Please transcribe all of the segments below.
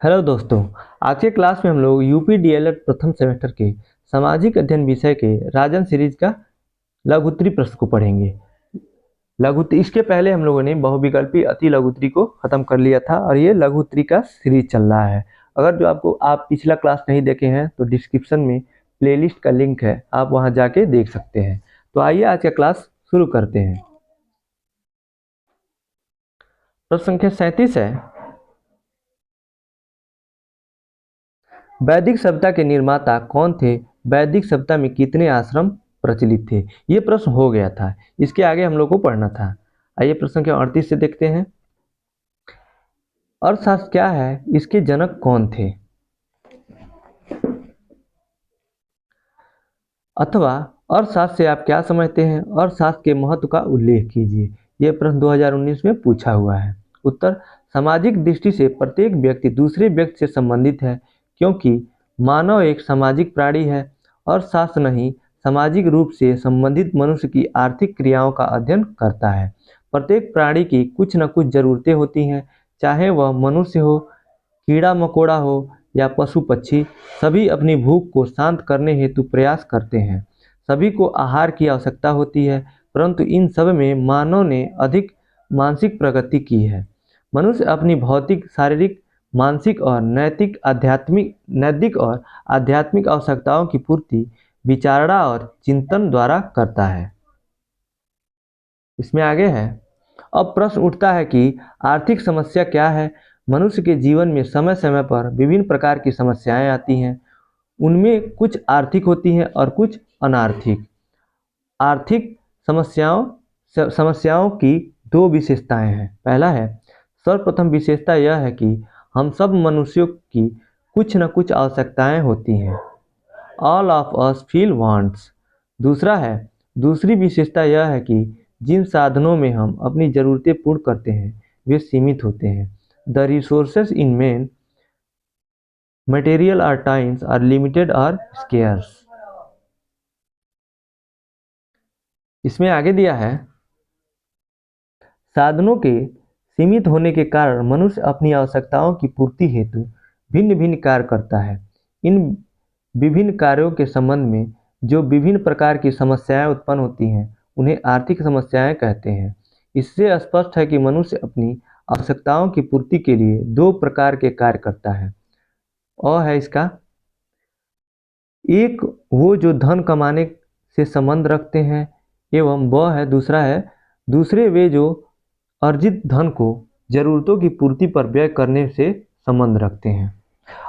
Hello दोस्तों। आज के क्लास में हम लोग यूपी डीएलएड प्रथम सेमेस्टर के सामाजिक अध्ययन विषय के राजन सीरीज का लघुत्तरी प्रश्न को पढ़ेंगे। लघुत्तरी इसके पहले हम लोगों ने बहुविकल्पी अति लघुत्तरी को खत्म कर लिया था और ये लघुत्तरी का सीरीज चल रहा है। अगर जो आप पिछला क्लास नहीं देखे हैं तो डिस्क्रिप्शन में प्लेलिस्ट का लिंक है, आप वहां जाके देख सकते हैं। तो आइए आज का क्लास शुरू करते हैं। प्रश्न संख्या 37 है, वैदिक सभ्यता के निर्माता कौन थे? वैदिक सभ्यता में कितने आश्रम प्रचलित थे? ये प्रश्न हो गया था, इसके आगे हम लोग को पढ़ना था। आइए प्रश्न संख्या 38 से देखते हैं। अर्थशास्त्र क्या है? इसके जनक कौन थे? अथवा अर्थशास्त्र से आप क्या समझते हैं? अर्थशास्त्र के महत्व का उल्लेख कीजिए। यह प्रश्न 2019 में पूछा हुआ है। उत्तर, सामाजिक दृष्टि से प्रत्येक व्यक्ति दूसरे व्यक्ति से संबंधित है, क्योंकि मानव एक सामाजिक प्राणी है। अर्थशास्त्र नहीं, सामाजिक रूप से संबंधित मनुष्य की आर्थिक क्रियाओं का अध्ययन करता है। प्रत्येक प्राणी की कुछ न कुछ जरूरतें होती हैं, चाहे वह मनुष्य हो, कीड़ा मकोड़ा हो या पशु पक्षी। सभी अपनी भूख को शांत करने हेतु प्रयास करते हैं। सभी को आहार की आवश्यकता होती है, परंतु इन सब में मानव ने अधिक मानसिक प्रगति की है। मनुष्य अपनी भौतिक, शारीरिक, मानसिक और नैतिक और आध्यात्मिक आवश्यकताओं की पूर्ति विचारणा और चिंतन द्वारा करता है। इसमें आगे है, अब प्रश्न उठता है कि आर्थिक समस्या क्या है? मनुष्य के जीवन में समय समय पर विभिन्न प्रकार की समस्याएं आती हैं। उनमें कुछ आर्थिक होती हैं और कुछ अनार्थिक। आर्थिक समस्याओं की दो विशेषताएं हैं। पहला है, सर्वप्रथम विशेषता यह है कि हम सब मनुष्यों की कुछ न कुछ आवश्यकताएं होती हैं। All of us feel wants. दूसरी विशेषता यह है कि जिन साधनों में हम अपनी ज़रूरतें पूर्ण करते हैं वे सीमित होते हैं। The resources in man material are times are limited और स्केयर्स। इसमें आगे दिया है, साधनों के सीमित होने के कारण मनुष्य अपनी आवश्यकताओं की पूर्ति हेतु भिन्न भिन्न कार्य करता है। इन विभिन्न कार्यों के संबंध में जो विभिन्न प्रकार की समस्याएं उत्पन्न होती हैं उन्हें आर्थिक समस्याएं कहते हैं। इससे स्पष्ट है कि मनुष्य अपनी आवश्यकताओं की पूर्ति के लिए दो प्रकार के कार्य करता है। और है इसका, एक वो जो धन कमाने से संबंध रखते हैं, एवं वह है दूसरे वे जो अर्जित धन को जरूरतों की पूर्ति पर व्यय करने से संबंध रखते हैं।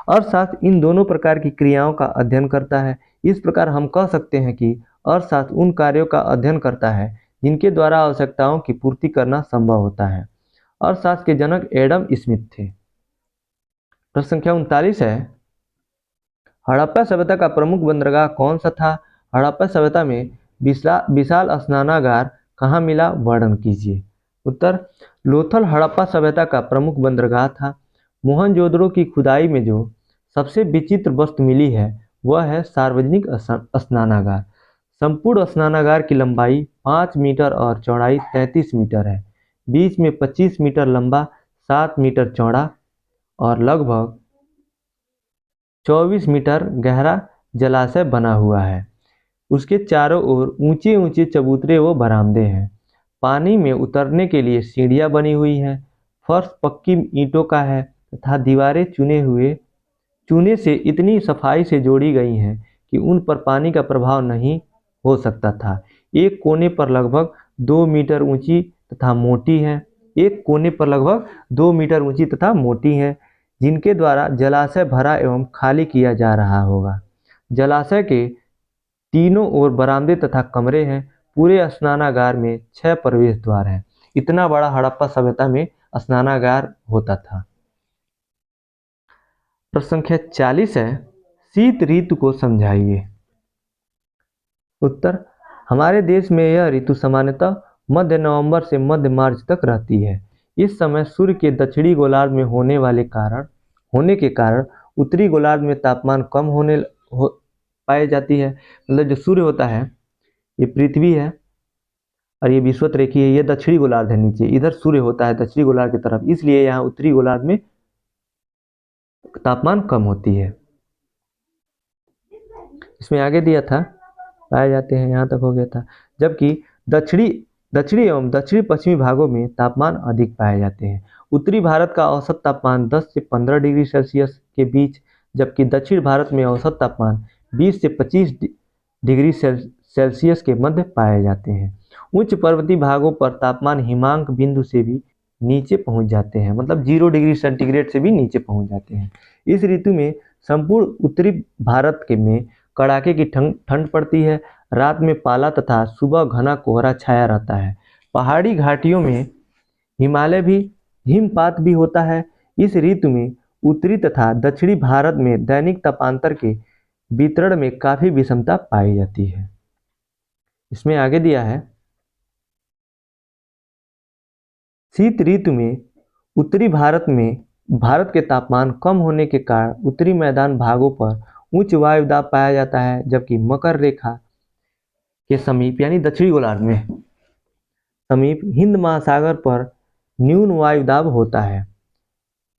अर्थशास्त्र इन दोनों प्रकार की क्रियाओं का अध्ययन करता है। इस प्रकार हम कह सकते हैं कि अर्थशास्त्र उन कार्यों का अध्ययन करता है जिनके द्वारा आवश्यकताओं की पूर्ति करना संभव होता है। अर्थशास्त्र के जनक एडम स्मिथ थे। प्रश्न संख्या 39 है, हड़प्पा सभ्यता का प्रमुख बंदरगाह कौन सा था? हड़प्पा सभ्यता में विशाल स्नानागार कहाँ मिला? वर्णन कीजिए। उत्तर, लोथल हड़प्पा सभ्यता का प्रमुख बंदरगाह था। मोहनजोदड़ो की खुदाई में जो सबसे विचित्र वस्तु मिली है वह है सार्वजनिक स्नानागार। संपूर्ण स्नानागार की लंबाई 5 मीटर और चौड़ाई 33 मीटर है। बीच में 25 मीटर लंबा, 7 मीटर चौड़ा और लगभग 24 मीटर गहरा जलाशय बना हुआ है। उसके चारों ओर ऊंचे ऊंचे चबूतरे व बरामदे हैं। पानी में उतरने के लिए सीढ़ियां बनी हुई हैं। फर्श पक्की ईंटों का है तथा दीवारें चूने से इतनी सफाई से जोड़ी गई हैं कि उन पर पानी का प्रभाव नहीं हो सकता था। एक कोने पर लगभग 2 मीटर ऊंची तथा मोटी है, जिनके द्वारा जलाशय भरा एवं खाली किया जा रहा होगा। जलाशय के तीनों ओर बरामदे तथा कमरे हैं। पूरे स्नानागार में 6 प्रवेश द्वार हैं। इतना बड़ा हड़प्पा सभ्यता में स्नानागार होता था। प्रश्न संख्या 40 है, शीत ऋतु को समझाइए। उत्तर, हमारे देश में यह ऋतु सामान्यतः मध्य नवंबर से मध्य मार्च तक रहती है। इस समय सूर्य के दक्षिणी गोलार्ध में होने के कारण उत्तरी गोलार्ध में तापमान कम पाई जाती है। मतलब जो सूर्य होता है, ये पृथ्वी है और ये विषुवत-रेखी है, ये दक्षिणी गोलार्ध है नीचे, इधर सूर्य होता है दक्षिणी गोलार्ध की तरफ, इसलिए यहाँ उत्तरी गोलार्ध में तापमान कम होती है। इसमें आगे दिया था पाए जाते हैं, यहाँ तक हो गया था। जबकि दक्षिणी दक्षिणी एवं दक्षिणी पश्चिमी भागों में तापमान अधिक पाए जाते हैं। उत्तरी भारत का औसत तापमान 10 से 15 डिग्री सेल्सियस के बीच, जबकि दक्षिण भारत में औसत तापमान 20 से 25 डिग्री सेल्सियस के मध्य पाए जाते हैं। उच्च पर्वतीय भागों पर तापमान हिमांक बिंदु से भी नीचे पहुंच जाते हैं, मतलब 0 डिग्री सेंटीग्रेड से भी नीचे पहुंच जाते हैं। इस ऋतु में संपूर्ण उत्तरी भारत के में कड़ाके की ठंड पड़ती है। रात में पाला तथा सुबह घना कोहरा छाया रहता है। पहाड़ी घाटियों में हिमालय भी हिमपात भी होता है। इस ऋतु में उत्तरी तथा दक्षिणी भारत में दैनिक तापांतर के वितरण में काफी विषमता पाई जाती है। इसमें आगे दिया है, शीत ऋतु में उत्तरी भारत में भारत के तापमान कम होने के कारण उत्तरी मैदान भागों पर उच्च वायु दाब पाया जाता है, जबकि मकर रेखा के समीप यानी दक्षिणी गोलार्ध में समीप हिंद महासागर पर न्यून वायु दाब होता है।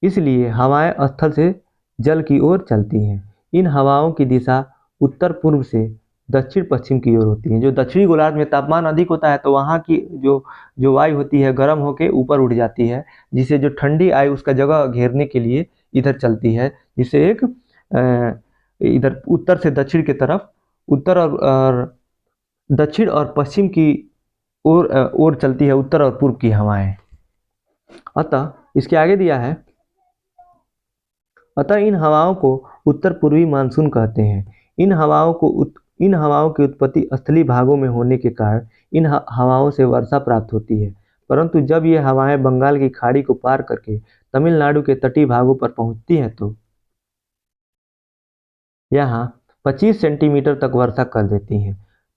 इसलिए हवाएं स्थल से जल की ओर चलती हैं। इन हवाओं की दिशा उत्तर पूर्व से दक्षिण पश्चिम की ओर होती है। जो दक्षिणी गोलार्ध में तापमान अधिक होता है तो वहाँ की जो जो वायु होती है गर्म होकर ऊपर उठ जाती है, जिससे जो ठंडी आयु उसका जगह घेरने के लिए इधर चलती है, जिससे एक इधर उत्तर से दक्षिण की तरफ उत्तर और दक्षिण और पश्चिम की ओर चलती है, उत्तर और पूर्व की हवाएं। अतः इसके आगे दिया है, अतः इन हवाओं को उत्तर पूर्वी मानसून कहते हैं। इन हवाओं की उत्पत्ति स्थलीय भागों में होने के कारण इन हवाओं से वर्षा प्राप्त होती है। परंतु जब ये हवाएं बंगाल की खाड़ी को पार करके तमिलनाडु के तटीय भागों पर पहुंचती हैं तो यहाँ 25 सेंटीमीटर तक वर्षा कर देती हैं।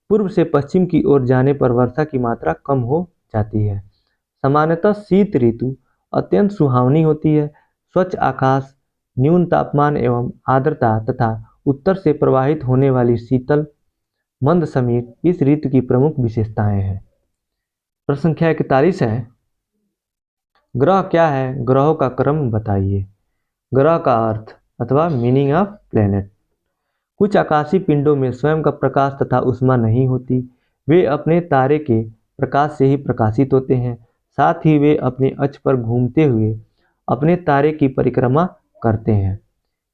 पूर्व से पश्चिम की ओर जाने पर वर्षा की मात्रा कम हो जाती है। सामान्यतः शीत ऋतु अत्यंत सुहावनी होती है। स्वच्छ आकाश, न्यून तापमान एवं आर्द्रता तथा उत्तर से प्रवाहित होने वाली शीतल मंद समीर इस ऋतु की प्रमुख विशेषताएं हैं। प्रश्न संख्या 41 है, ग्रह क्या है? ग्रहों का क्रम बताइए। ग्रह का अर्थ अथवा मीनिंग ऑफ प्लेनेट। कुछ आकाशीय पिंडों में स्वयं का प्रकाश तथा ऊष्मा नहीं होती। वे अपने तारे के प्रकाश से ही प्रकाशित होते हैं। साथ ही वे अपने अक्ष पर घूमते हुए अपने तारे की परिक्रमा करते हैं।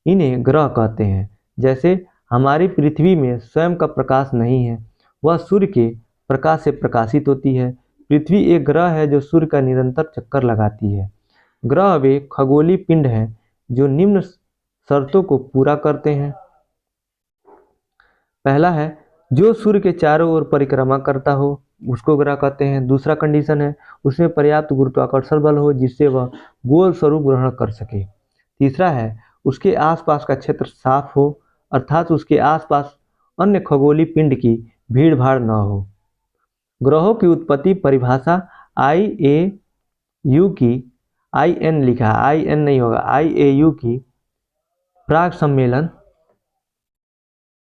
इन्हें ग्रह कहते हैं। जैसे हमारी पृथ्वी में स्वयं का प्रकाश नहीं है, वह सूर्य के प्रकाश से प्रकाशित होती है। पृथ्वी एक ग्रह है जो सूर्य का निरंतर चक्कर लगाती है। ग्रह वे खगोलीय पिंड हैं जो निम्न शर्तों को पूरा करते हैं। पहला है, जो सूर्य के चारों ओर परिक्रमा करता हो उसको ग्रह कहते हैं। दूसरा कंडीशन है, उसमें पर्याप्त गुरुत्वाकर्षण बल हो जिससे वह गोल स्वरूप ग्रहण कर सके। तीसरा है, उसके आसपास का क्षेत्र साफ हो, अर्थात उसके आसपास अन्य खगोलीय पिंड की भीड़ भाड़ न हो। ग्रहों की उत्पत्ति परिभाषा IAU की, IN लिखा, IN नहीं होगा, IAU की प्राग सम्मेलन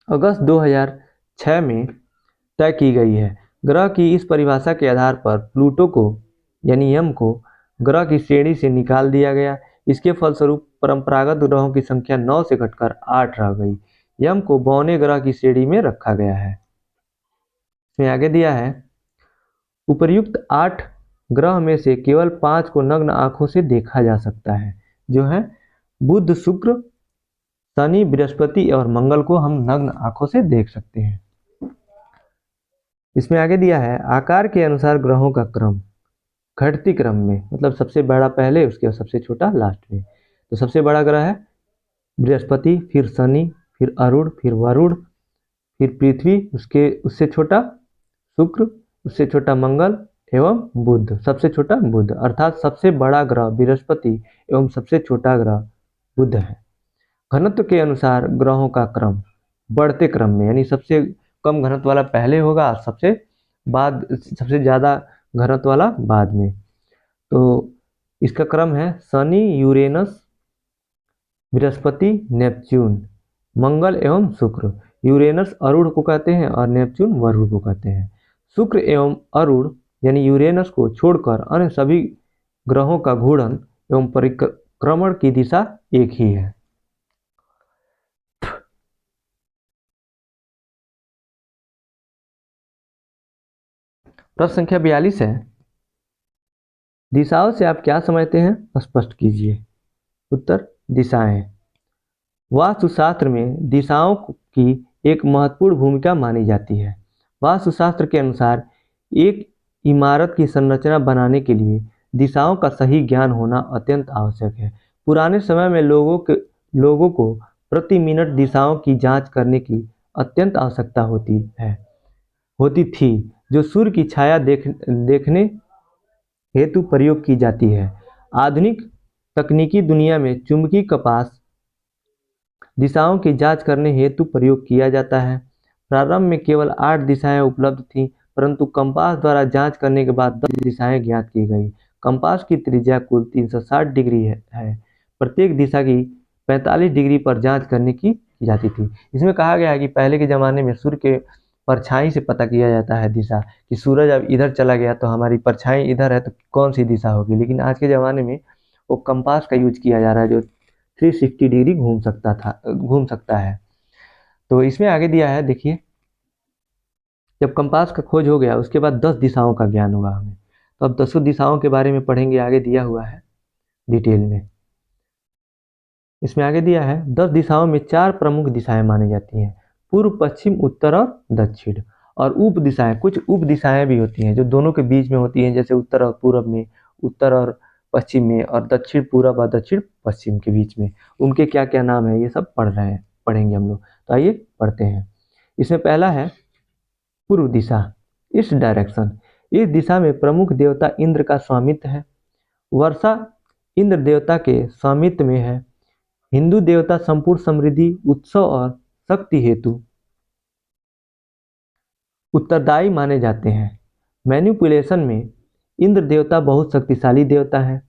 अगस्त 2006 में तय की गई है। ग्रह की इस परिभाषा के आधार पर प्लूटो को यानी यम को ग्रह की श्रेणी से निकाल दिया गया। इसके फलस्वरूप परंपरागत ग्रहों की संख्या 9 से घटकर 8 रह गई। यम को बौने ग्रह की श्रेणी में रखा गया है। इसमें आगे दिया है, उपर्युक्त 8 ग्रह में से केवल 5 को नग्न आंखों से देखा जा सकता है, जो है बुध, शुक्र, शनि, बृहस्पति और मंगल को हम नग्न आंखों से देख सकते हैं। इसमें आगे दिया है, आकार के अनुसार ग्रहों का क्रम घटती क्रम में, मतलब सबसे बड़ा पहले उसके बाद सबसे छोटा लास्ट में। तो सबसे बड़ा ग्रह है बृहस्पति, फिर शनि, फिर अरुण, फिर वरुण, फिर पृथ्वी, उससे छोटा शुक्र, उससे छोटा मंगल एवं बुध, सबसे छोटा बुध। अर्थात सबसे बड़ा ग्रह बृहस्पति एवं सबसे छोटा ग्रह बुध है। घनत्व के अनुसार ग्रहों का क्रम बढ़ते क्रम में, यानी सबसे कम घनत्व वाला पहले होगा, सबसे ज़्यादा घनत्व वाला बाद में। तो इसका क्रम है शनि, यूरेनस, बृहस्पति, नेपच्यून, मंगल एवं शुक्र। यूरेनस अरुण को कहते हैं और नेपच्यून वरुण को कहते हैं। शुक्र एवं अरुण यानी यूरेनस को छोड़कर अन्य सभी ग्रहों का घूर्णन एवं परिक्रमण की दिशा एक ही है। प्रश्न संख्या 42 है, दिशाओं से आप क्या समझते हैं, स्पष्ट कीजिए। उत्तर, दिशाएं। वास्तुशास्त्र में दिशाओं की एक महत्वपूर्ण भूमिका मानी जाती है। वास्तुशास्त्र के अनुसार एक इमारत की संरचना बनाने के लिए दिशाओं का सही ज्ञान होना अत्यंत आवश्यक है। पुराने समय में लोगों को प्रति मिनट दिशाओं की जांच करने की अत्यंत आवश्यकता होती थी, जो सूर्य की छाया देखने हेतु प्रयोग की जाती है। आधुनिक तकनीकी दुनिया में चुंबकीय कपास दिशाओं की जांच करने हेतु प्रयोग किया जाता है। प्रारंभ में केवल 8 दिशाएं उपलब्ध थीं, परंतु कंपास द्वारा जांच करने के बाद 10 दिशाएं ज्ञात की गई। कंपास की त्रिज्या कुल 360 डिग्री है। प्रत्येक दिशा की 45 डिग्री पर जांच करने की जाती थी। इसमें कहा गया है कि पहले के ज़माने में सूर्य के परछाई से पता किया जाता है दिशा, कि सूरज अब इधर चला गया तो हमारी परछाई इधर है तो कौन सी दिशा होगी। लेकिन आज के ज़माने में वो कंपास का यूज किया जा रहा है, जो 360 डिग्री घूम सकता है। तो इसमें आगे दिया है, देखिए, जब कंपास का खोज हो गया उसके बाद 10 दिशाओं का ज्ञान हुआ हमें। तो अब 10 दिशाओं के बारे में पढ़ेंगे, आगे दिया हुआ है डिटेल में। इसमें आगे दिया है 10 दिशाओं में 4 प्रमुख दिशाएं मानी जाती हैं, पूर्व, पश्चिम, उत्तर और दक्षिण। और उप दिशाएं, कुछ उप दिशाएं भी होती हैं जो दोनों के बीच में होती हैं, जैसे उत्तर और पूर्व में, उत्तर और पश्चिम में, और दक्षिण पूर्व और दक्षिण पश्चिम के बीच में। उनके क्या क्या नाम है ये सब पढ़ेंगे हम लोग। तो आइए पढ़ते हैं। इसमें पहला है पूर्व दिशा, ईस्ट डायरेक्शन। इस दिशा में प्रमुख देवता इंद्र का स्वामित्व है। वर्षा इंद्र देवता के स्वामित्व में है। हिंदू देवता संपूर्ण समृद्धि, उत्सव और शक्ति हेतु उत्तरदायी माने जाते हैं। मैनिपुलेशन में इंद्र देवता बहुत शक्तिशाली देवता है।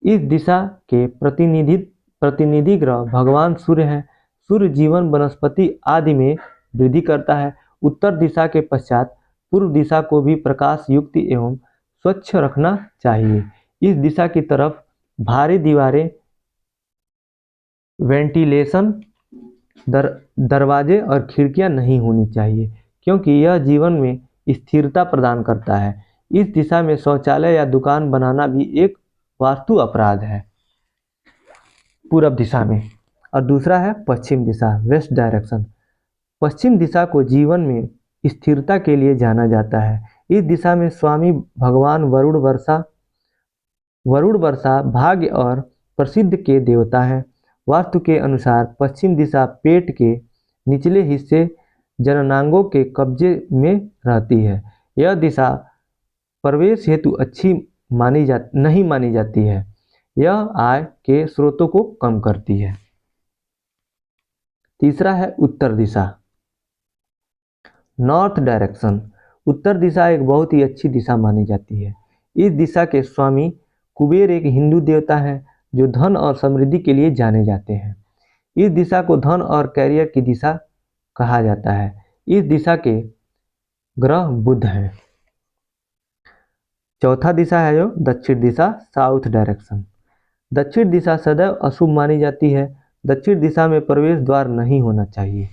इस दिशा के प्रतिनिधि ग्रह भगवान सूर्य हैं। सूर्य जीवन, वनस्पति आदि में वृद्धि करता है। उत्तर दिशा के पश्चात पूर्व दिशा को भी प्रकाश युक्त एवं स्वच्छ रखना चाहिए। इस दिशा की तरफ भारी दीवारें, वेंटिलेशन, दरवाजे और खिड़कियां नहीं होनी चाहिए, क्योंकि यह जीवन में स्थिरता प्रदान करता है। इस दिशा में शौचालय या दुकान बनाना भी एक वास्तु अपराध है, पूरब दिशा में। और दूसरा है पश्चिम दिशा, वेस्ट डायरेक्शन। पश्चिम दिशा को जीवन में स्थिरता के लिए जाना जाता है। इस दिशा में स्वामी भगवान वरुण वर्षा, भाग्य और प्रसिद्ध के देवता हैं। वास्तु के अनुसार पश्चिम दिशा पेट के निचले हिस्से, जननांगों के कब्जे में रहती है। यह दिशा प्रवेश हेतु अच्छी नहीं मानी जाती है। यह आय के स्रोतों को कम करती है। तीसरा है उत्तर दिशा, नॉर्थ डायरेक्शन। उत्तर दिशा एक बहुत ही अच्छी दिशा मानी जाती है। इस दिशा के स्वामी कुबेर एक हिंदू देवता है, जो धन और समृद्धि के लिए जाने जाते हैं। इस दिशा को धन और कैरियर की दिशा कहा जाता है। इस दिशा के ग्रह बुध हैं। चौथा दिशा है जो दक्षिण दिशा, साउथ डायरेक्शन। दक्षिण दिशा सदैव अशुभ मानी जाती है। दक्षिण दिशा में प्रवेश द्वार नहीं होना चाहिए।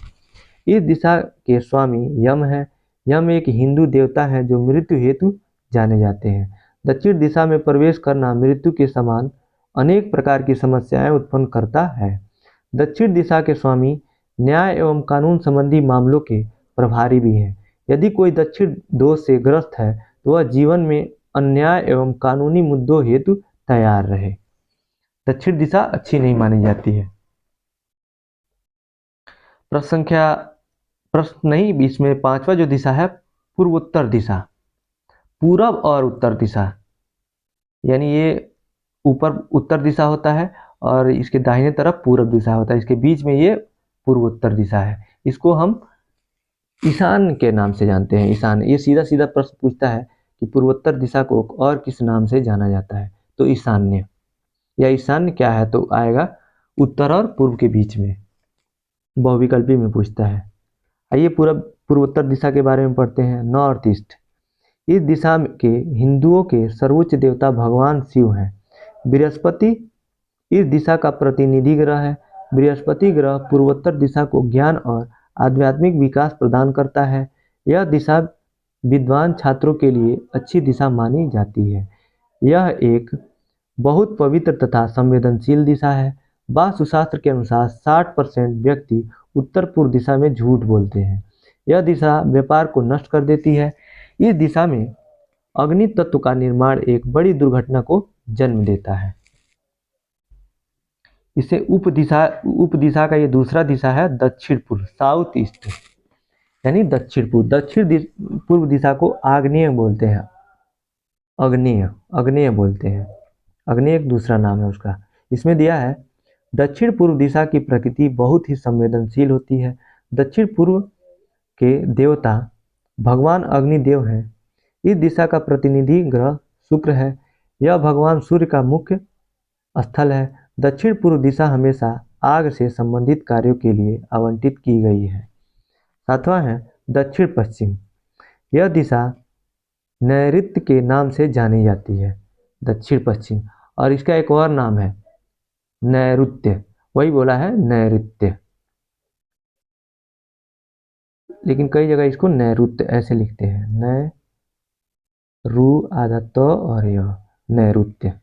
इस दिशा के स्वामी यम है। यम एक हिंदू देवता है जो मृत्यु हेतु जाने जाते हैं। दक्षिण दिशा में प्रवेश करना मृत्यु के समान अनेक प्रकार की समस्याएं उत्पन्न करता है। दक्षिण दिशा के स्वामी न्याय एवं कानून संबंधी मामलों के प्रभारी भी हैं। यदि कोई दक्षिण दोष से ग्रस्त है तो वह जीवन में अन्याय एवं कानूनी मुद्दों हेतु तैयार रहे। दक्षिण दिशा अच्छी नहीं मानी जाती है। प्रश्न नहीं, इसमें पांचवा जो दिशा है पूर्वोत्तर दिशा, पूरब और उत्तर दिशा, यानी ये ऊपर उत्तर दिशा होता है और इसके दाहिने तरफ पूरब दिशा होता है। इसके बीच में ये पूर्वोत्तर दिशा है। इसको हम ईशान के नाम से जानते हैं। ईशान, ये सीधा सीधा प्रश्न पूछता है कि पूर्वोत्तर दिशा को और किस नाम से जाना जाता है, तो ईशान्य, या ईशान्य क्या है, तो आएगा उत्तर और पूर्व के बीच में, बहुविकल्पी में पूछता है। आइए पूर्वोत्तर दिशा के बारे में पढ़ते हैं। नॉर्थ ईस्ट, इस दिशा के हिंदुओं के सर्वोच्च देवता भगवान शिव हैं। बृहस्पति इस दिशा का प्रतिनिधि ग्रह है। बृहस्पति ग्रह पूर्वोत्तर दिशा को ज्ञान और आध्यात्मिक विकास प्रदान करता है। यह दिशा विद्वान छात्रों के लिए अच्छी दिशा मानी जाती है। यह एक बहुत पवित्र तथा संवेदनशील दिशा है। वास्तुशास्त्र के अनुसार 60% व्यक्ति उत्तर पूर्व दिशा में झूठ बोलते हैं। यह दिशा व्यापार को नष्ट कर देती है। इस दिशा में अग्नि तत्व का निर्माण एक बड़ी दुर्घटना को जन्म देता है। इसे उपदिशा का ये दूसरा दिशा है दक्षिण पूर्व, साउथ ईस्ट, यानी दक्षिण पूर्व। पूर्व दिशा को आग्नेय बोलते हैं, अग्नेय बोलते हैं। अग्नि एक दूसरा नाम है उसका। इसमें दिया है दक्षिण पूर्व दिशा की प्रकृति बहुत ही संवेदनशील होती है। दक्षिण पूर्व के देवता भगवान अग्निदेव हैं। इस दिशा का प्रतिनिधि ग्रह शुक्र है। यह भगवान सूर्य का मुख्य स्थल है। दक्षिण पूर्व दिशा हमेशा आग से संबंधित कार्यों के लिए आवंटित की गई है। सातवां है दक्षिण पश्चिम। यह दिशा नैऋत्य के नाम से जानी जाती है, दक्षिण पश्चिम, और इसका एक और नाम है नैऋत्य। वही बोला है नैऋत्य, लेकिन कई जगह इसको नैऋत्य ऐसे लिखते हैं, रू आधा तो और यह नैऋत्य।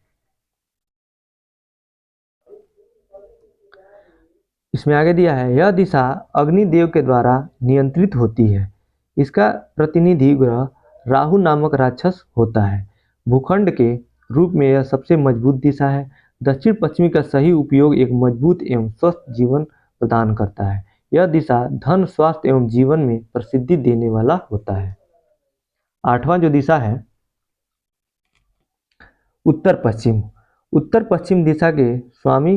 इसमें आगे दिया है यह दिशा अग्निदेव के द्वारा नियंत्रित होती है। इसका प्रतिनिधि ग्रह राहु नामक राक्षस होता है। भूखंड के रूप में यह सबसे मजबूत दिशा है। दक्षिण पश्चिमी का सही उपयोग एक मजबूत एवं स्वस्थ जीवन प्रदान करता है। यह दिशा धन, स्वास्थ्य एवं जीवन में प्रसिद्धि देने वाला होता है। आठवां जो दिशा है उत्तर पश्चिम। उत्तर पश्चिम दिशा के स्वामी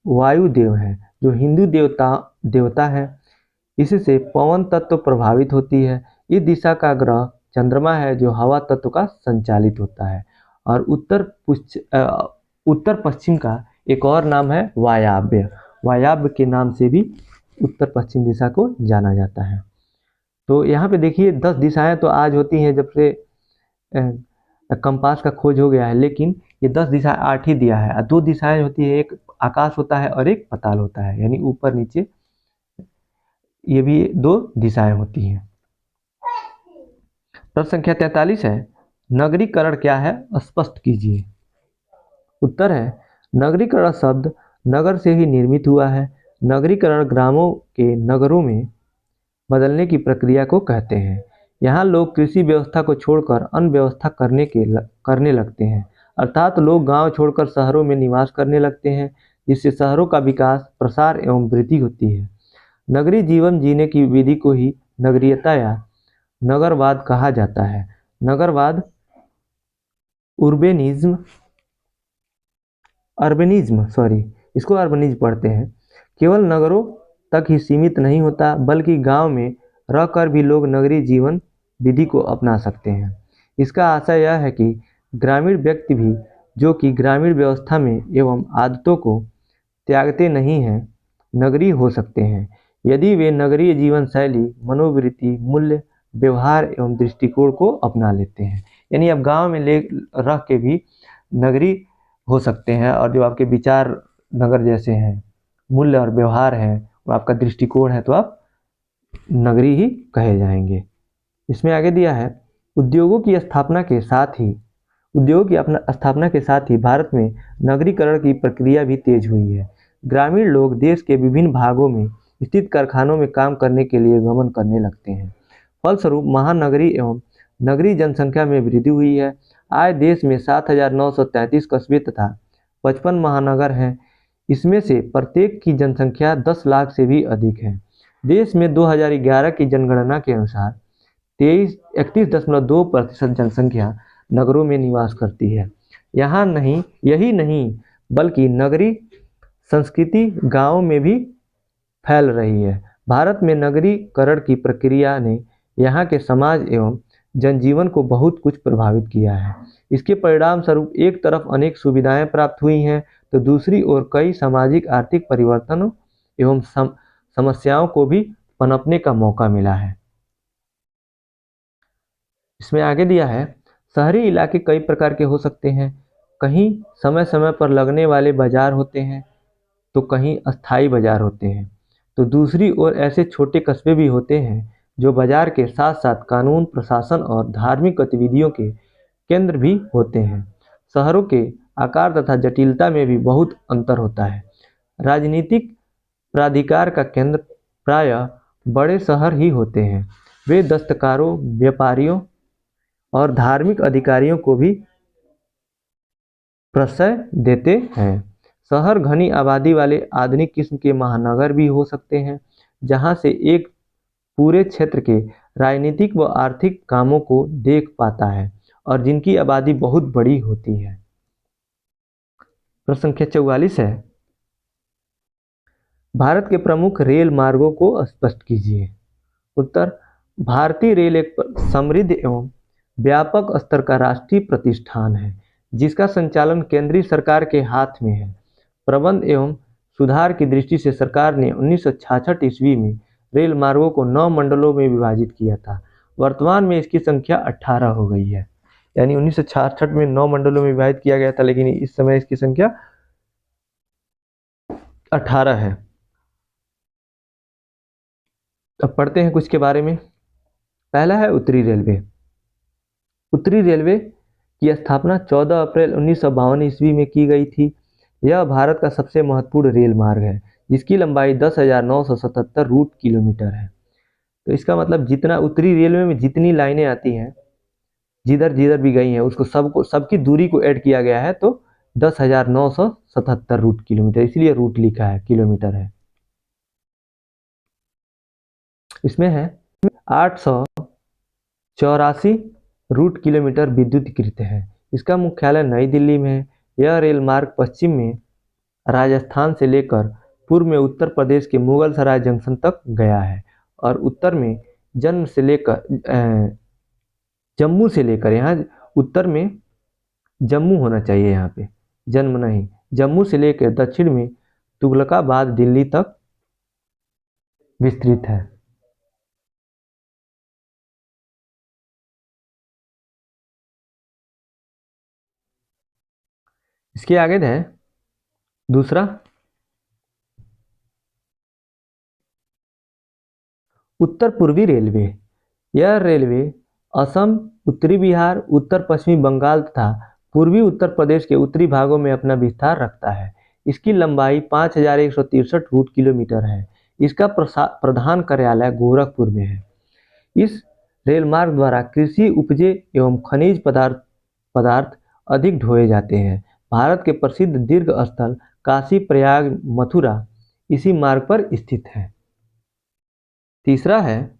वायुदेव हैं, जो हिंदू देवता है। इससे पवन तत्व प्रभावित होती है। इस दिशा का ग्रह चंद्रमा है, जो हवा तत्व का संचालित होता है। और उत्तर पश्चिम का एक और नाम है वायव्य। वायव्य के नाम से भी उत्तर पश्चिम दिशा को जाना जाता है। तो यहाँ पे देखिए 10 दिशाएं तो आज होती हैं जब से कंपास का खोज हो गया है, लेकिन ये 10 दिशाएं 8 ही दिया है। 2 दिशाएं होती है, एक आकाश होता है और एक पताल होता है, यानी ऊपर नीचे, ये भी 2 दिशाएं होती हैं। प्रश्न संख्या 43 है नगरीकरण क्या है, स्पष्ट कीजिए। उत्तर है नगरीकरण शब्द नगर से ही निर्मित हुआ है। नगरीकरण ग्रामों के नगरों में बदलने की प्रक्रिया को कहते हैं। यहाँ लोग कृषि व्यवस्था को छोड़कर अन्य व्यवस्था करने लगते हैं, अर्थात लोग गांव छोड़कर शहरों में निवास करने लगते हैं, जिससे शहरों का विकास, प्रसार एवं वृद्धि होती है। नगरीय जीवन जीने की विधि को ही नगरीयता या नगरवाद कहा जाता है। नगरवाद इसको अर्बनिज्म पढ़ते हैं, केवल नगरों तक ही सीमित नहीं होता, बल्कि गांव में रहकर भी लोग नगरीय जीवन विधि को अपना सकते हैं। इसका आशय यह है कि ग्रामीण व्यक्ति भी, जो कि ग्रामीण व्यवस्था में एवं आदतों को त्यागते नहीं हैं, नगरीय हो सकते हैं, यदि वे नगरीय जीवन शैली, मनोवृत्ति, मूल्य, व्यवहार एवं दृष्टिकोण को अपना लेते हैं। यानी आप गांव में रह के भी नगरीय हो सकते हैं, और जो आपके विचार नगर जैसे हैं, मूल्य और व्यवहार है, और आपका दृष्टिकोण है, तो आप नगरीय ही कहे जाएंगे। इसमें आगे दिया है उद्योगों की स्थापना के साथ ही भारत में नगरीकरण की प्रक्रिया भी तेज हुई है। ग्रामीण लोग देश के विभिन्न भागों में स्थित कारखानों में काम करने के लिए गमन करने लगते हैं। फलस्वरूप महानगरी एवं नगरीय जनसंख्या में वृद्धि हुई है। आज देश में 7,933 कस्बे तथा 55 महानगर हैं। इसमें से प्रत्येक की जनसंख्या 10 लाख से भी अधिक है। देश में 2011 की जनगणना के अनुसार 31.2% जनसंख्या नगरों में निवास करती है। यही नहीं बल्कि नगरीय संस्कृति गांवों में भी फैल रही है। भारत में नगरीकरण की प्रक्रिया ने यहाँ के समाज एवं जनजीवन को बहुत कुछ प्रभावित किया है। इसके परिणाम स्वरूप एक तरफ अनेक सुविधाएं प्राप्त हुई हैं, तो दूसरी ओर कई सामाजिक आर्थिक परिवर्तनों एवं समस्याओं को भी पनपने का मौका मिला है। इसमें आगे दिया है शहरी इलाके कई प्रकार के हो सकते हैं। कहीं समय समय पर लगने वाले बाजार होते हैं, तो कहीं अस्थायी बाजार होते हैं, तो दूसरी ओर ऐसे छोटे कस्बे भी होते हैं जो बाजार के साथ साथ कानून, प्रशासन और धार्मिक गतिविधियों के केंद्र भी होते हैं। शहरों के आकार तथा जटिलता में भी बहुत अंतर होता है। राजनीतिक प्राधिकार का केंद्र प्रायः बड़े शहर ही होते हैं। वे दस्तकारों, व्यापारियों और धार्मिक अधिकारियों को भी प्रश्रय देते हैं। शहर घनी आबादी वाले आधुनिक किस्म के महानगर भी हो सकते हैं, जहां से एक पूरे क्षेत्र के राजनीतिक व आर्थिक कामों को देख पाता है और जिनकी आबादी बहुत बड़ी होती है। प्रश्न संख्या 44 है, भारत के प्रमुख रेल मार्गों को स्पष्ट कीजिए। उत्तर, भारतीय रेल एक समृद्ध एवं व्यापक स्तर का राष्ट्रीय प्रतिष्ठान है, जिसका संचालन केंद्रीय सरकार के हाथ में है। प्रबंध एवं सुधार की दृष्टि से सरकार ने 1966 ईस्वी में रेल मार्गों को 9 मंडलों में विभाजित किया था। वर्तमान में इसकी संख्या 18 हो गई है। यानी 1966 में 9 मंडलों में विभाजित किया गया था, लेकिन इस समय इसकी संख्या 18 है। अब पढ़ते हैं कुछ के बारे में। पहला है उत्तरी रेलवे। उत्तरी रेलवे की स्थापना 14 अप्रैल 1952 ईस्वी में की गई थी। यह भारत का सबसे महत्वपूर्ण रेल मार्ग है, जिसकी लंबाई 10,977 रूट किलोमीटर है। तो इसका मतलब जितना उत्तरी रेलवे में जितनी लाइनें आती हैं, जिधर जिधर भी गई हैं, उसको सबकी दूरी को ऐड किया गया है, तो 10,977 रूट किलोमीटर, इसलिए रूट लिखा है, किलोमीटर है। इसमें है 884 रूट किलोमीटर विद्युतीकृत है। इसका मुख्यालय नई दिल्ली में है। यह रेल मार्ग पश्चिम में राजस्थान से लेकर पूर्व में उत्तर प्रदेश के मुगल सराय जंक्शन तक गया है और उत्तर में जम्मू से लेकर, यहाँ उत्तर में जम्मू होना चाहिए, यहाँ पे जन्म नहीं, जम्मू से लेकर दक्षिण में तुगलकाबाद दिल्ली तक विस्तृत है। इसके आगे है दूसरा, उत्तर पूर्वी रेलवे। यह रेलवे असम, उत्तरी बिहार, उत्तर पश्चिमी बंगाल तथा पूर्वी उत्तर प्रदेश के उत्तरी भागों में अपना विस्तार रखता है। इसकी लंबाई 5,163 रूट किलोमीटर है। इसका प्रधान कार्यालय गोरखपुर में है। इस रेल मार्ग द्वारा कृषि उपजे एवं खनिज पदार्थ अधिक ढोए जाते हैं। भारत के प्रसिद्ध दीर्घ स्थल काशी, प्रयाग, मथुरा इसी मार्ग पर स्थित है। तीसरा है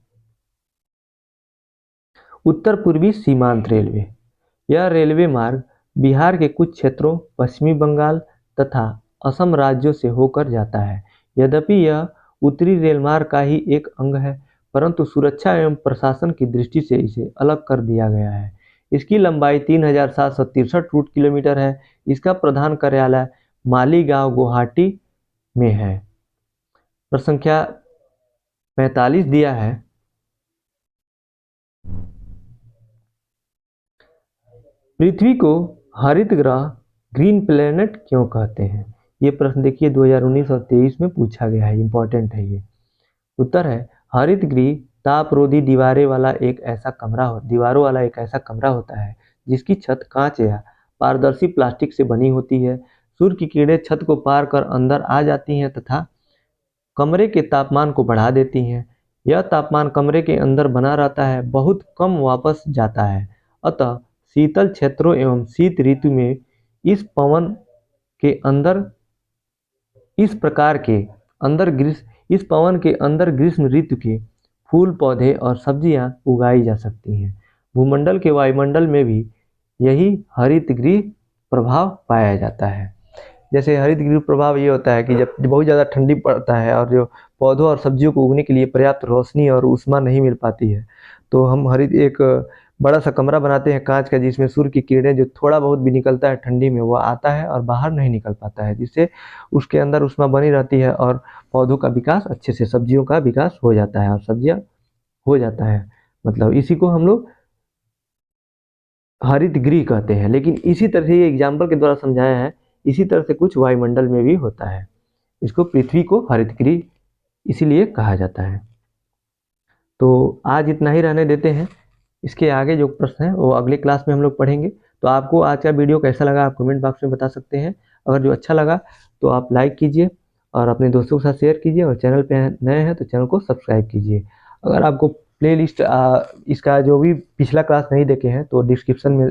उत्तर पूर्वी सीमांत रेलवे। यह रेलवे मार्ग बिहार के कुछ क्षेत्रों, पश्चिमी बंगाल तथा असम राज्यों से होकर जाता है। यद्यपि यह उत्तरी रेल मार्ग का ही एक अंग है, परंतु सुरक्षा एवं प्रशासन की दृष्टि से इसे अलग कर दिया गया है। इसकी लंबाई 3,763 रूट किलोमीटर है। इसका प्रधान कार्यालय मालीगांव, गुवाहाटी में है। प्रश्न संख्या 45 दिया है, पृथ्वी को हरित ग्रह, ग्रीन प्लेनेट क्यों कहते हैं? ये प्रश्न देखिए 2019 और 23 में पूछा गया है, इंपॉर्टेंट है ये। उत्तर है, हरित गृह तापरोधी दीवारों वाला एक ऐसा कमरा होता है जिसकी छत कांच या पारदर्शी प्लास्टिक से बनी होती है। सूर्य की किरणें छत को पार कर अंदर आ जाती हैं तथा कमरे के तापमान को बढ़ा देती हैं। यह तापमान कमरे के अंदर बना रहता है, बहुत कम वापस जाता है। अतः शीतल क्षेत्रों एवं शीत ऋतु में इस पवन के अंदर ग्रीष्म ऋतु के फूल, पौधे और सब्जियां उगाई जा सकती हैं। भूमंडल के वायुमंडल में भी यही हरित गृह प्रभाव पाया जाता है। जैसे हरित गृह प्रभाव ये होता है कि जब बहुत ज़्यादा ठंडी पड़ता है और जो पौधों और सब्जियों को उगने के लिए पर्याप्त रोशनी और ऊष्मा नहीं मिल पाती है, तो हम एक बड़ा सा कमरा बनाते हैं कांच का, जिसमें सूर्य की किरणें जो थोड़ा बहुत भी निकलता है ठंडी में वो आता है और बाहर नहीं निकल पाता है, जिससे उसके अंदर ऊष्मा बनी रहती है और पौधों का विकास अच्छे से, सब्जियों का विकास हो जाता है और सब्जियां हो जाता है। मतलब इसी को हम लोग हरित गृह कहते हैं। लेकिन इसी तरह से ये एग्जाम्पल के द्वारा समझाया है, इसी तरह से कुछ वायुमंडल में भी होता है। इसको पृथ्वी को हरित गृह इसीलिए कहा जाता है। तो आज इतना ही रहने देते हैं। इसके आगे जो प्रश्न है वो अगले क्लास में हम लोग पढ़ेंगे। तो आपको आज का वीडियो कैसा लगा आप कमेंट बॉक्स में बता सकते हैं। अगर जो अच्छा लगा तो आप लाइक कीजिए और अपने दोस्तों के साथ शेयर कीजिए, और चैनल पे नए हैं तो चैनल को सब्सक्राइब कीजिए। अगर आपको प्लेलिस्ट इसका जो भी पिछला क्लास नहीं देखे हैं तो डिस्क्रिप्शन में